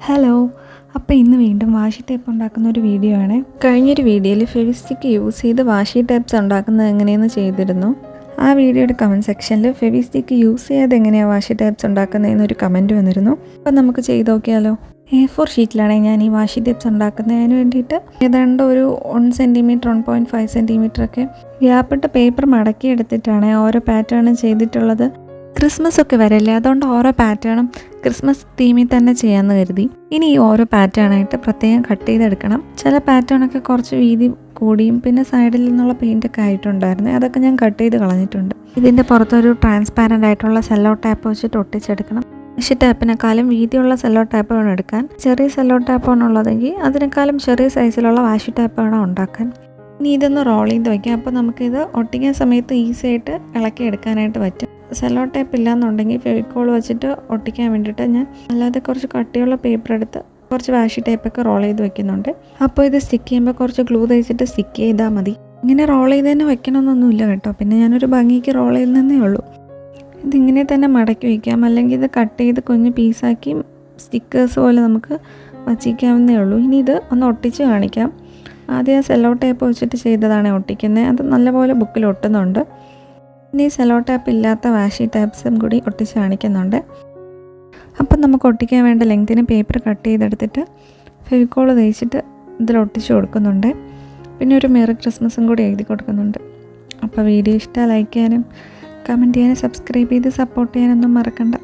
Hello, അപ്പോൾ ഇന്ന് വീണ്ടും വാഷി ടേപ്പ് ഉണ്ടാക്കുന്ന ഒരു വീഡിയോ ആണ്. കഴിഞ്ഞൊരു വീഡിയോയിൽ ഫെവിസ്റ്റിക്ക് യൂസ് ചെയ്ത് വാഷി ടേപ്പ്സ് ഉണ്ടാക്കുന്നത് എങ്ങനെയെന്ന് ചെയ്തിരുന്നു. ആ വീഡിയോയുടെ കമൻറ്റ് സെക്ഷനിൽ ഫെവിസ്റ്റിക്ക് യൂസ് ചെയ്യാതെ എങ്ങനെയാണ് വാഷി ടേപ്പ്സ് ഉണ്ടാക്കുന്നതെന്നൊരു കമൻറ്റ് വന്നിരുന്നു. അപ്പോൾ നമുക്ക് ചെയ്ത് നോക്കിയാലോ. A4 ഷീറ്റിലാണ് ഞാൻ ഈ വാഷി ടേപ്പ്സ് ഉണ്ടാക്കുന്നതിന് വേണ്ടിയിട്ട് ഏതാണ്ട് ഒരു 1 സെൻറ്റിമീറ്റർ 1.5 സെൻറ്റിമീറ്റർ ഒക്കെ ഗ്യാപ്പിട്ട് പേപ്പർ മടക്കി എടുത്തിട്ടാണ് ഓരോ പാറ്റേണും ചെയ്തിട്ടുള്ളത്. ക്രിസ്മസ് ഒക്കെ വരല്ലേ, അതുകൊണ്ട് ഓരോ പാറ്റേണും ക്രിസ്മസ് തീമിൽ തന്നെ ചെയ്യാമെന്ന് കരുതി. ഇനി ഈ ഓരോ പാറ്റേണായിട്ട് പ്രത്യേകം കട്ട് ചെയ്തെടുക്കണം. ചില പാറ്റേണൊക്കെ കുറച്ച് വീതി കൂടിയും പിന്നെ സൈഡിൽ നിന്നുള്ള പെയിൻ്റൊക്കെ ആയിട്ടുണ്ടായിരുന്നു. അതൊക്കെ ഞാൻ കട്ട് ചെയ്ത് കളഞ്ഞിട്ടുണ്ട്. ഇതിൻ്റെ പുറത്തൊരു ട്രാൻസ്പാരൻ്റ് ആയിട്ടുള്ള സെല്ലോ ടാപ്പ് വെച്ചിട്ട് ഒട്ടിച്ചെടുക്കണം. വാഷി ടാപ്പിനെക്കാളും വീതിയുള്ള സെല്ലോ ടാപ്പ് വേണം എടുക്കാൻ. ചെറിയ സെല്ലോ ടാപ്പാണ് ഉള്ളതെങ്കിൽ അതിനേക്കാളും ചെറിയ സൈസിലുള്ള വാഷി ടാപ്പ് വേണം ഉണ്ടാക്കാൻ. ഇനി ഇതൊന്ന് റോൾ ചെയ്ത് വയ്ക്കാം. അപ്പോൾ നമുക്കിത് ഒട്ടിക്കുന്ന സമയത്ത് ഈസി ആയിട്ട് ഇളക്കി എടുക്കാനായിട്ട് പറ്റും. സെല്ലോ ടേപ്പ് ഇല്ലയെന്നുണ്ടെങ്കിൽ ഫെവിക്കോൾ വെച്ചിട്ട് ഒട്ടിക്കാൻ വേണ്ടിയിട്ട് ഞാൻ അല്ലാതെ കുറച്ച് കട്ടിയുള്ള പേപ്പർ എടുത്ത് കുറച്ച് വാഷി ടേപ്പൊക്കെ റോൾ ചെയ്ത് വെക്കുന്നുണ്ട്. അപ്പോൾ ഇത് സ്റ്റിക്ക് ചെയ്യുമ്പോൾ കുറച്ച് ഗ്ലൂ തേച്ചിട്ട് സ്റ്റിക്ക് ചെയ്താൽ മതി. ഇങ്ങനെ റോൾ ചെയ്ത് തന്നെ വെക്കണമെന്നൊന്നുമില്ല കേട്ടോ, പിന്നെ ഞാനൊരു ഭംഗിക്ക് റോൾ ചെയ്യുന്നതേ ഉള്ളൂ. ഇതിങ്ങനെ തന്നെ മടക്കി വയ്ക്കാം, അല്ലെങ്കിൽ ഇത് കട്ട് ചെയ്ത് കുഞ്ഞ് പീസാക്കി സ്റ്റിക്കേഴ്സ് പോലെ നമുക്ക് വച്ചിക്കാവുന്നേ ഉള്ളൂ. ഇനി ഇത് ഒന്ന് ഒട്ടിച്ച് കാണിക്കാം. ആദ്യം സെല്ലോ ടേപ്പ് വെച്ചിട്ട് ചെയ്തതാണ് ഒട്ടിക്കുന്നത്. അത് നല്ലപോലെ ബുക്കിൽ ഒട്ടുന്നുണ്ട്. ഇനി സെല്ലോ ടാപ്പ് ഇല്ലാത്ത വാഷി ടാപ്സും കൂടി ഒട്ടിച്ച് കാണിക്കുന്നുണ്ട്. അപ്പം നമുക്ക് ഒട്ടിക്കാൻ വേണ്ട ലെങ്തിന് പേപ്പർ കട്ട് ചെയ്തെടുത്തിട്ട് ഫെവിക്കോൾ തേച്ചിട്ട് ഇതിൽ ഒട്ടിച്ച് കൊടുക്കുന്നുണ്ട്. പിന്നെ ഒരു മെറി ക്രിസ്മസും കൂടി എഴുതി കൊടുക്കുന്നുണ്ട്. അപ്പോൾ വീഡിയോ ഇഷ്ടമായി ലൈക്ക് ചെയ്യാനും കമൻറ്റ് ചെയ്യാനും സബ്സ്ക്രൈബ് ചെയ്ത് സപ്പോർട്ട് ചെയ്യാനൊന്നും മറക്കണ്ട.